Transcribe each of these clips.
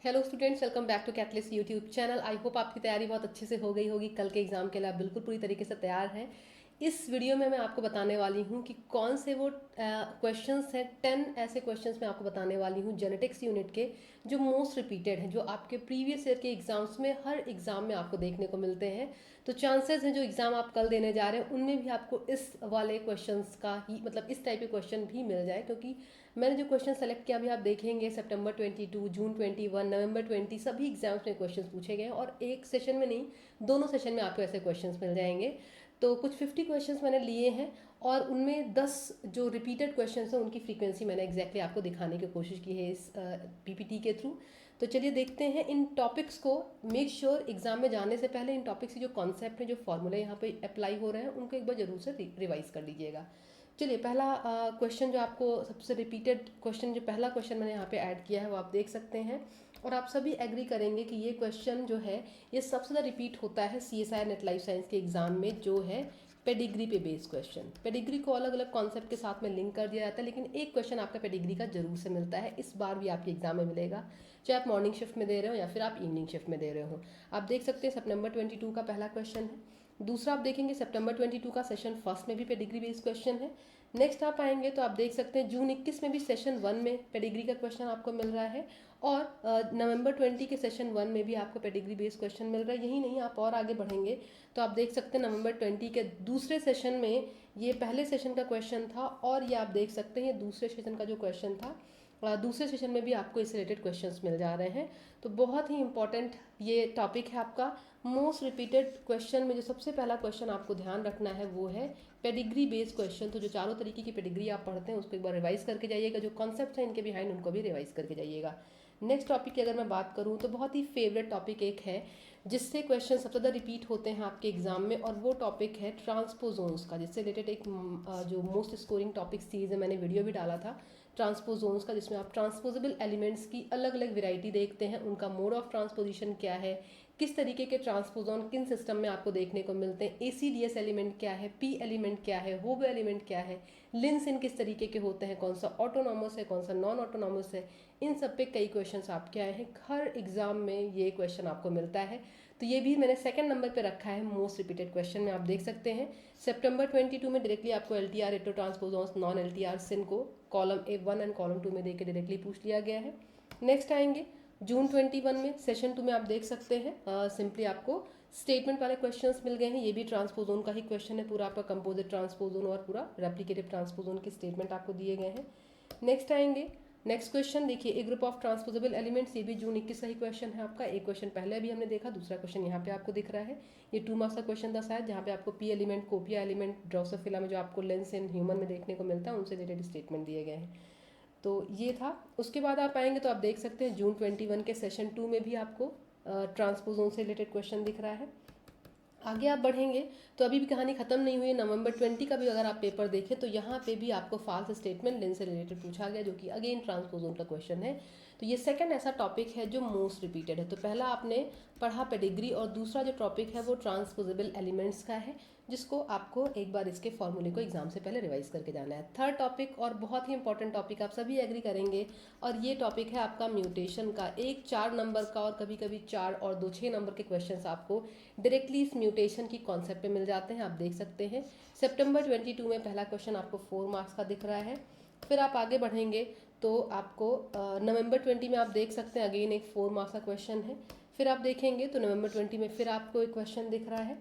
Hello students, welcome back to Catalyst YouTube channel. I hope आपकी तैयारी बहुत अच्छे से हो गई होगी। कल के एग्जाम के लिए आप बिल्कुल पूरी तरीके से तैयार हैं। इस वीडियो में मैं आपको बताने वाली हूँ कि कौन से वो क्वेश्चंस हैं। 10 ऐसे क्वेश्चंस मैं आपको बताने वाली हूँ जेनेटिक्स यूनिट के, जो मोस्ट रिपीटेड हैं, जो आपके प्रीवियस ईयर के एग्जाम्स में हर एग्जाम में आपको देखने को मिलते हैं। तो चांसेस हैं जो एग्ज़ाम आप कल देने जा रहे हैं उनमें भी आपको इस वाले क्वेश्चंस का ही, मतलब इस टाइप के क्वेश्चन भी मिल जाए। क्योंकि मैंने जो क्वेश्चन सेलेक्ट किया, अभी आप देखेंगे सितंबर 22, जून 21, नवंबर 20 सभी एग्जाम्स में क्वेश्चंस पूछे गए हैं। और एक सेशन में नहीं, दोनों सेशन में आपको ऐसे क्वेश्चंस मिल जाएंगे। तो कुछ 50 क्वेश्चंस मैंने लिए हैं और उनमें 10 जो रिपीटेड क्वेश्चंस हैं उनकी फ्रीक्वेंसी मैंने एग्जैक्टली आपको दिखाने की कोशिश की है इस पीपीटी के थ्रू। तो चलिए देखते हैं इन टॉपिक्स को। मेक श्योर एग्जाम में जाने से पहले इन टॉपिक्स की जो कॉन्सेप्ट है, जो फॉर्मूले यहाँ पे अप्लाई हो रहे हैं, उनको एक बार जरूर से रिवाइज कर लीजिएगा। चलिए पहला क्वेश्चन जो आपको सबसे रिपीटेड क्वेश्चन, जो पहला क्वेश्चन मैंने यहाँ पे ऐड किया है वो आप देख सकते हैं। और आप सभी एग्री करेंगे कि ये क्वेश्चन जो है ये सबसे ज़्यादा रिपीट होता है CSI नेट लाइफ साइंस के एग्जाम में, जो है पेडिग्री पे बेस्ड क्वेश्चन। पेडिग्री को अलग अलग कॉन्सेप्ट के साथ में लिंक कर दिया जाता है, लेकिन एक क्वेश्चन आपका पेडिग्री का जरूर से मिलता है। इस बार भी आपके एग्जाम में मिलेगा, चाहे आप मॉर्निंग शिफ्ट में दे रहे हो या फिर आप इवनिंग शिफ्ट में दे रहे हो। आप देख सकते हैं सितंबर 22 का पहला क्वेश्चन है। दूसरा आप देखेंगे सितंबर 22 का सेशन फर्स्ट में भी पेडिग्री बेस्ड क्वेश्चन है। नेक्स्ट आप आएंगे तो आप देख सकते हैं जून 21 में भी सेशन 1 में पेडिग्री का क्वेश्चन आपको मिल रहा है। और नवंबर 20 के सेशन 1 में भी आपको पेडिग्री बेस्ड क्वेश्चन मिल रहा है। यही नहीं, आप और आगे बढ़ेंगे तो आप देख सकते हैं नवंबर 20 के दूसरे सेशन में ये पहले सेशन का क्वेश्चन था, और ये आप देख सकते हैं ये दूसरे सेशन का जो क्वेश्चन था, दूसरे सेशन में भी आपको इससे रिलेटेड क्वेश्चंस मिल जा रहे हैं। तो बहुत ही इंपॉर्टेंट ये टॉपिक है आपका। मोस्ट रिपीटेड क्वेश्चन में जो सबसे पहला क्वेश्चन आपको ध्यान रखना है वो है पेडिग्री बेस्ड क्वेश्चन। तो जो चारों तरीके की पेडिग्री आप पढ़ते हैं उसको एक बार रिवाइज करके जाइएगा, जो कॉन्सेप्ट है इनके बिहाइंड उनको भी रिवाइज करके जाइएगा। नेक्स्ट टॉपिक की अगर मैं बात करूँ तो बहुत ही फेवरेट टॉपिक एक है जिससे क्वेश्चन सबसे ज़्यादा रिपीट होते हैं आपके एग्जाम में, और वो टॉपिक है ट्रांसपोजोन्स का। जिससे रिलेटेड एक जो मोस्ट स्कोरिंग टॉपिक सीरीज है, मैंने वीडियो भी डाला था ट्रांसपोजोन्स का, जिसमें आप ट्रांसपोजेबल एलिमेंट्स की अलग अलग वेराइटी देखते हैं, उनका मोड ऑफ ट्रांसपोजिशन क्या है, किस तरीके के ट्रांसपोजोन किन सिस्टम में आपको देखने को मिलते हैं, ACDS एलिमेंट क्या है, P एलिमेंट क्या है, होब एलिमेंट क्या है, लिंसिन किस तरीके के होते हैं, कौन सा ऑटोनॉमस है कौन सा नॉन ऑटोनॉमस है। इन सब पे कई क्वेश्चंस आपके आए हैं, हर एग्जाम में ये क्वेश्चन आपको मिलता है। तो ये भी मैंने सेकंड नंबर पे रखा है मोस्ट रिपीटेड क्वेश्चन में। आप देख सकते हैं सितंबर 22 में डायरेक्टली आपको LTR retro transposons non LTR सिन को कॉलम A1 एंड कॉलम 2 में देकर डायरेक्टली पूछ लिया गया है। नेक्स्ट आएंगे जून 21 में सेशन 2 में आप देख सकते हैं सिंपली आपको स्टेटमेंट वाले क्वेश्चंस मिल गए हैं। ये भी ट्रांसपोजोन का ही क्वेश्चन है, पूरा आपका कंपोजिट ट्रांसपोजोन और पूरा रेप्लिकेटिव ट्रांसपोजोन के स्टेटमेंट आपको दिए गए हैं। नेक्स्ट आएंगे, नेक्स्ट क्वेश्चन देखिए, ए ग्रुप ऑफ ट्रांसपोजेबल एलिमेंट्स। ये भी जून 21 का ही क्वेश्चन है आपका। एक क्वेश्चन पहले भी हमने देखा, दूसरा क्वेश्चन यहाँ पे आपको दिख रहा है। ये 2 मार्क्स का क्वेश्चन था शायद, जहाँ पे आपको P एलिमेंट, कोपिया एलिमेंट, ड्रोसोफिला में जो आपको लेंस इन ह्यूमन में देखने को मिलता है उनसे रिलेटेड स्टेटमेंट दिए गए हैं। तो ये था। उसके बाद आप आएंगे तो आप देख सकते हैं जून 21 के सेशन 2 में भी आपको ट्रांसपोजोन से रिलेटेड क्वेश्चन दिख रहा है। आगे आप बढ़ेंगे तो अभी भी कहानी खत्म नहीं हुई। नवंबर 20 का भी अगर आप पेपर देखें तो यहाँ पे भी आपको फाल्स स्टेटमेंट लेंस से रिलेटेड पूछा गया, जो कि अगेन ट्रांसपोजोन का क्वेश्चन है। तो ये सेकंड ऐसा टॉपिक है जो मोस्ट रिपीटेड है। तो पहला आपने पढ़ा पेडिग्री, और दूसरा जो टॉपिक है वो ट्रांसपोजेबल एलिमेंट्स का है, जिसको आपको एक बार इसके फॉर्मूले को एग्जाम से पहले रिवाइज करके जाना है। थर्ड टॉपिक, और बहुत ही इंपॉर्टेंट टॉपिक, आप सभी एग्री करेंगे, और ये टॉपिक है आपका म्यूटेशन का। एक 4 नंबर का और कभी कभी 4 और 2 6 नंबर के क्वेश्चन आपको डायरेक्टली इस म्यूटेशन की कॉन्सेप्ट पे मिल जाते हैं। आप देख सकते हैं सितंबर 22 में पहला क्वेश्चन आपको 4 मार्क्स का दिख रहा है। फिर आप आगे बढ़ेंगे तो आपको नवंबर 20 में आप देख सकते हैं अगेन एक 4 मार्क्स का क्वेश्चन है। फिर आप देखेंगे तो नवंबर 20 में फिर आपको एक क्वेश्चन दिख रहा है।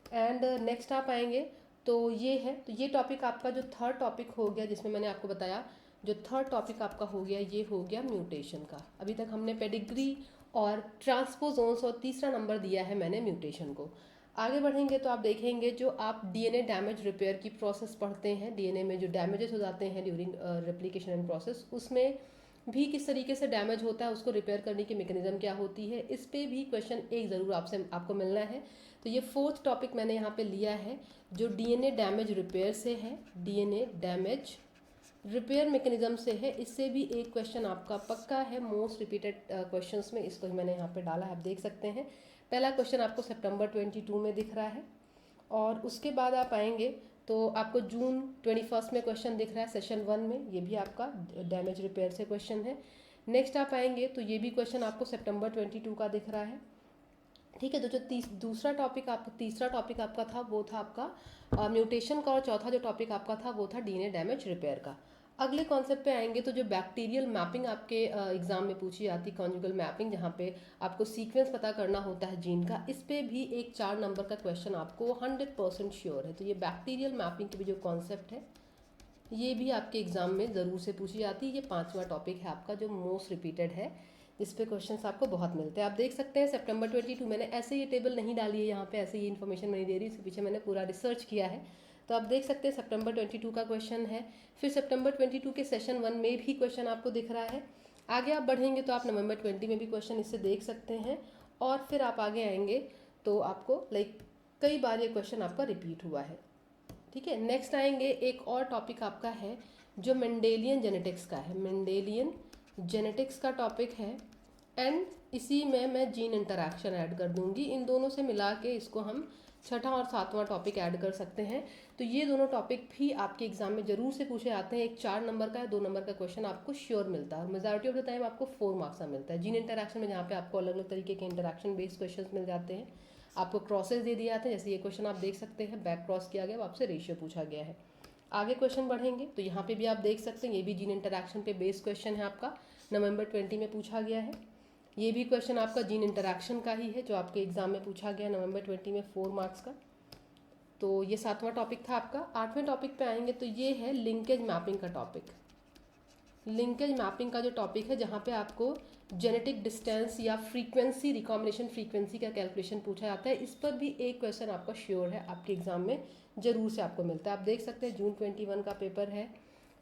एंड नेक्स्ट आप आएंगे तो ये है, तो ये टॉपिक आपका जो थर्ड टॉपिक हो गया, जिसमें मैंने आपको बताया जो थर्ड टॉपिक आपका हो गया, ये हो गया म्यूटेशन का। अभी तक हमने पेडिग्री और ट्रांसपोजोन्स, और तीसरा नंबर दिया है मैंने म्यूटेशन को। आगे बढ़ेंगे तो आप देखेंगे जो आप DNA डैमेज रिपेयर की प्रोसेस पढ़ते हैं, DNA में जो डैमेजेस हो जाते हैं ड्यूरिंग रेप्लिकेशन एंड प्रोसेस, उसमें भी किस तरीके से डैमेज होता है, उसको रिपेयर करने की मैकेनिज्म क्या होती है, इस पे भी क्वेश्चन एक ज़रूर आपको मिलना है। तो ये फोर्थ टॉपिक मैंने यहाँ पे लिया है जो DNA डैमेज रिपेयर से है, DNA डैमेज रिपेयर मैकेनिज्म से है। इससे भी एक क्वेश्चन आपका पक्का है मोस्ट रिपीटेड क्वेश्चंस में, इसको मैंने यहाँ पे डाला है, आप देख सकते हैं। पहला क्वेश्चन आपको सितंबर 22 में दिख रहा है, और उसके बाद आप आएंगे तो आपको जून 21 में क्वेश्चन दिख रहा है सेशन 1 में, ये भी आपका डैमेज रिपेयर से क्वेश्चन है। नेक्स्ट आप आएंगे तो ये भी क्वेश्चन आपको सितंबर 22 का दिख रहा है। ठीक है, तो जो तीसरा टॉपिक आपका था वो था आपका म्यूटेशन का, और चौथा जो टॉपिक आपका था वो था डीएनए डैमेज रिपेयर का। अगले कॉन्सेप्ट पे आएंगे तो जो बैक्टीरियल मैपिंग आपके एग्जाम में पूछी जाती है, कॉन्जुगल मैपिंग, जहाँ पे आपको सीक्वेंस पता करना होता है जीन का, इस पे भी एक 4 नंबर का क्वेश्चन आपको 100% श्योर है। तो ये बैक्टीरियल मैपिंग के भी जो कॉन्सेप्ट है ये भी आपके एग्जाम में ज़रूर से पूछी जाती है। ये 5वां टॉपिक है आपका जो मोस्ट रिपीटेड है, इस पे क्वेश्चंस आपको बहुत मिलते हैं। आप देख सकते हैं सितंबर 22, मैंने ऐसे ये टेबल नहीं डाली है यहाँ पे, ऐसे ही इन्फॉर्मेशन नहीं दे रही, इसके पीछे मैंने पूरा रिसर्च किया है। तो आप देख सकते हैं सितंबर 22 का क्वेश्चन है। फिर सितंबर 22 के सेशन 1 में भी क्वेश्चन आपको दिख रहा है। आगे आप बढ़ेंगे तो आप नवंबर 20 में भी क्वेश्चन इससे देख सकते हैं, और फिर आप आगे आएंगे तो आपको कई बार ये क्वेश्चन आपका रिपीट हुआ है। ठीक है, नेक्स्ट आएंगे एक और टॉपिक आपका है जो मेंडेलियन जेनेटिक्स का है। मेंडेलियन जेनेटिक्स का टॉपिक है, एंड इसी में मैं जीन इंटरैक्शन ऐड कर दूंगी। इन दोनों से मिला के इसको हम 6ठा और 7वां टॉपिक ऐड कर सकते हैं। तो ये दोनों टॉपिक भी आपके एग्जाम में जरूर से पूछे जाते हैं। एक 4 नंबर का है, 2 नंबर का क्वेश्चन आपको श्योर मिलता है, और मेजॉरिटी ऑफ द टाइम आपको 4 मार्क्स का मिलता है। जीन इंटरैक्शन में जहाँ पे आपको अलग अलग तरीके के इंटरैक्शन बेस्ड क्वेश्चन मिल जाते हैं, आपको क्रॉसेस दे दिए जाते हैं। जैसे ये क्वेश्चन आप देख सकते हैं, बैक क्रॉस किया गया, आपसे रेशियो पूछा गया है। आगे क्वेश्चन बढ़ेंगे तो यहाँ पे भी आप देख सकते हैं, ये भी जीन इंटरैक्शन पे बेस्ड क्वेश्चन है आपका, नवंबर 20 में पूछा गया है। ये भी क्वेश्चन आपका जीन इंटरैक्शन का ही है जो आपके एग्जाम में पूछा गया नवंबर 20 में, 4 मार्क्स का। तो ये 7वां टॉपिक था आपका। 8वें टॉपिक पे आएंगे तो ये है लिंकेज मैपिंग का टॉपिक। लिंकेज मैपिंग का जो टॉपिक है, जहाँ पे आपको जेनेटिक डिस्टेंस या फ्रीक्वेंसी, रिकॉम्बिनेशन फ्रीक्वेंसी का कैलकुलेशन पूछा जाता है। इस पर भी एक क्वेश्चन आपका श्योर है, आपके एग्जाम में जरूर से आपको मिलता है। आप देख सकते हैं जून 21 का पेपर है,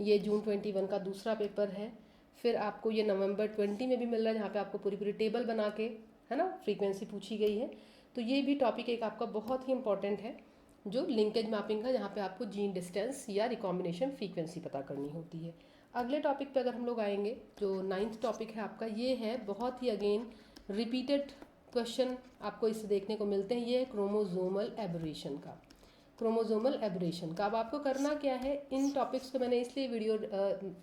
ये जून 21 का दूसरा पेपर है। फिर आपको ये नवंबर 20 में भी मिल रहा है, जहाँ पे आपको पूरी पूरी टेबल बना के, है ना, फ्रीक्वेंसी पूछी गई है। तो ये भी टॉपिक एक आपका बहुत ही इंपॉर्टेंट है, जो लिंकेज मैपिंग का, जहाँ पे आपको जीन डिस्टेंस या रिकॉम्बिनेशन फ्रीक्वेंसी पता करनी होती है। अगले टॉपिक पे अगर हम लोग आएंगे, जो 9th टॉपिक है आपका, ये है बहुत ही अगेन रिपीटेड क्वेश्चन आपको इससे देखने को मिलते हैं। ये है क्रोमोजोमल एबरेशन का। क्रोमोजोमल एबरेशन का अब आपको करना क्या है, इन टॉपिक्स को मैंने इसलिए वीडियो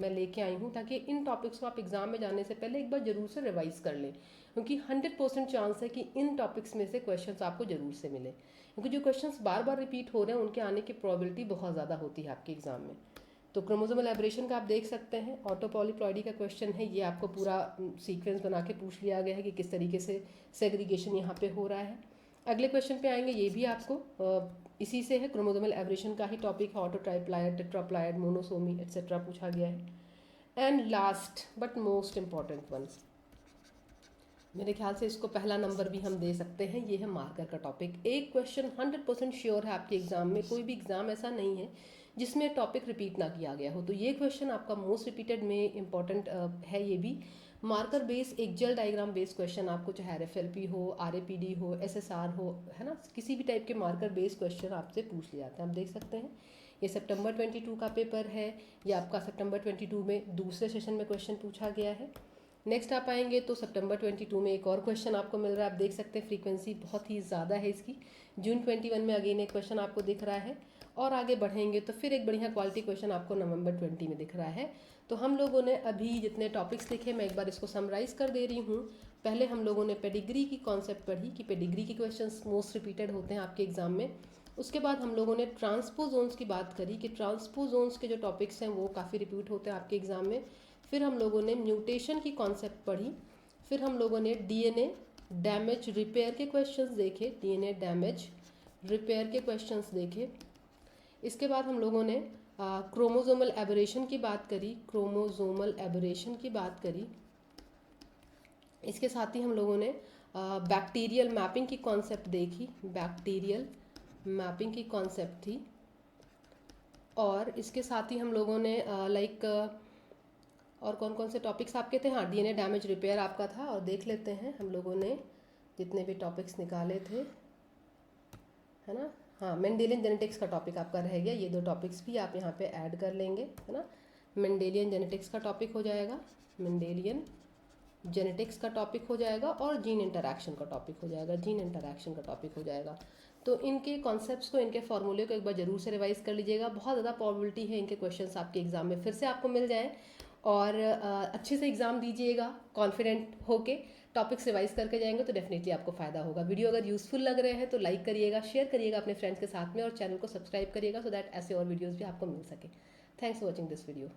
मैं लेके आई हूँ ताकि इन टॉपिक्स को आप एग्जाम में जाने से पहले एक बार जरूर से रिवाइज कर लें, क्योंकि 100% चांस है कि इन टॉपिक्स में से क्वेश्चंस आपको जरूर से मिले, क्योंकि जो क्वेश्चंस बार बार रिपीट हो रहे हैं उनके आने की प्रोबेबिलिटी बहुत ज़्यादा होती है आपके एग्जाम में। तो क्रोमोसोमल एबरेशन का आप देख सकते हैं, ऑटोपॉलीप्लॉइडी का क्वेश्चन है। ये आपको पूरा सीक्वेंस बना के पूछ लिया गया है कि किस तरीके से सेग्रीगेशन यहाँ पे हो रहा है। अगले क्वेश्चन पे आएंगे, ये भी आपको इसी से है, क्रोमोसोमल एबरेशन का ही टॉपिक है। ऑटोट्राइप्लाइड, टेट्राप्लाइड, मोनोसोमी एट्सेट्रा पूछा गया है। And last but most important one, मेरे ख्याल से इसको पहला नंबर भी हम दे सकते हैं, ये है मार्कर का टॉपिक। एक क्वेश्चन 100% श्योर है आपके एग्जाम में, कोई भी एग्जाम ऐसा नहीं है जिसमें टॉपिक रिपीट ना किया गया हो। तो ये क्वेश्चन आपका मोस्ट रिपीटेड में इम्पॉर्टेंट है। ये भी मार्कर बेस, एक जेल डायग्राम बेस क्वेश्चन आपको, चाहे RFLP हो, RAPD हो, SSR हो, है ना, किसी भी टाइप के मार्कर बेस क्वेश्चन आपसे पूछ लिया जाता है। आप देख सकते हैं ये सितंबर 22 का पेपर है, ये आपका सितंबर 22 में दूसरे सेशन में क्वेश्चन पूछा गया है। नेक्स्ट आप आएंगे तो सितंबर 22 में एक और क्वेश्चन आपको मिल रहा है। आप देख सकते हैं फ्रीक्वेंसी बहुत ही ज़्यादा है इसकी। जून 21 में अगेन एक क्वेश्चन आपको दिख रहा है, और आगे बढ़ेंगे तो फिर एक बढ़िया क्वालिटी क्वेश्चन आपको नवंबर 20 में दिख रहा है। तो हम लोगों ने अभी जितने टॉपिक्स लिखे, मैं एक बार इसको समराइज़ कर दे रही हूँ। पहले हम लोगों ने पेडिग्री की कॉन्सेप्ट पढ़ी कि पेडिग्री के क्वेश्चंस मोस्ट रिपीटेड होते हैं आपके एग्जाम में। उसके बाद हम लोगों ने ट्रांसपोजोन्स की बात करी कि ट्रांसपोजोन्स के जो टॉपिक्स हैं वो काफ़ी रिपीट होते हैं आपके एग्जाम में। फिर हम लोगों ने म्यूटेशन की कॉन्सेप्ट पढ़ी। फिर हम लोगों ने DNA डैमेज रिपेयर के क्वेश्चंस देखे, DNA डैमेज रिपेयर के क्वेश्चंस देखे। इसके बाद हम लोगों ने क्रोमोजोमल एबरेशन की बात करी, क्रोमोजोमल एबरेशन की बात करी। इसके साथ ही हम लोगों ने बैक्टीरियल मैपिंग की कॉन्सेप्ट देखी, बैक्टीरियल मैपिंग की कॉन्सेप्ट थी। और इसके साथ ही हम लोगों ने और कौन कौन से टॉपिक्स आपके थे, हाँ, DNA डैमेज रिपेयर आपका था। और देख लेते हैं हम लोगों ने जितने भी टॉपिक्स निकाले थे, है ना। हाँ, मेंडेलियन जेनेटिक्स का टॉपिक आपका रह गया, ये 2 टॉपिक्स भी आप यहाँ पे ऐड कर लेंगे, है ना। मेंडेलियन जेनेटिक्स का टॉपिक हो जाएगा, मेंडेलियन जेनेटिक्स का टॉपिक हो जाएगा, और जीन इंटरैक्शन का टॉपिक हो जाएगा, जीन इंटरैक्शन का टॉपिक हो जाएगा। तो इनके कॉन्सेप्ट्स को, इनके फॉर्मूले को एक बार जरूर से रिवाइज कर लीजिएगा। बहुत ज़्यादा प्रोबेबिलिटी है इनके क्वेश्चंस आपके एग्जाम में फिर से आपको मिल जाए। और अच्छे से एग्ज़ाम दीजिएगा कॉन्फिडेंट होके, टॉपिक्स रिवाइज करके जाएंगे तो डेफिनेटली आपको फ़ायदा होगा। वीडियो अगर यूज़फुल लग रहे हैं तो लाइक करिएगा, शेयर करिएगा अपने फ्रेंड्स के साथ में, और चैनल को सब्सक्राइब करिएगा सो दैट ऐसे और वीडियोज़ भी आपको मिल सके। Thanks for watching this video.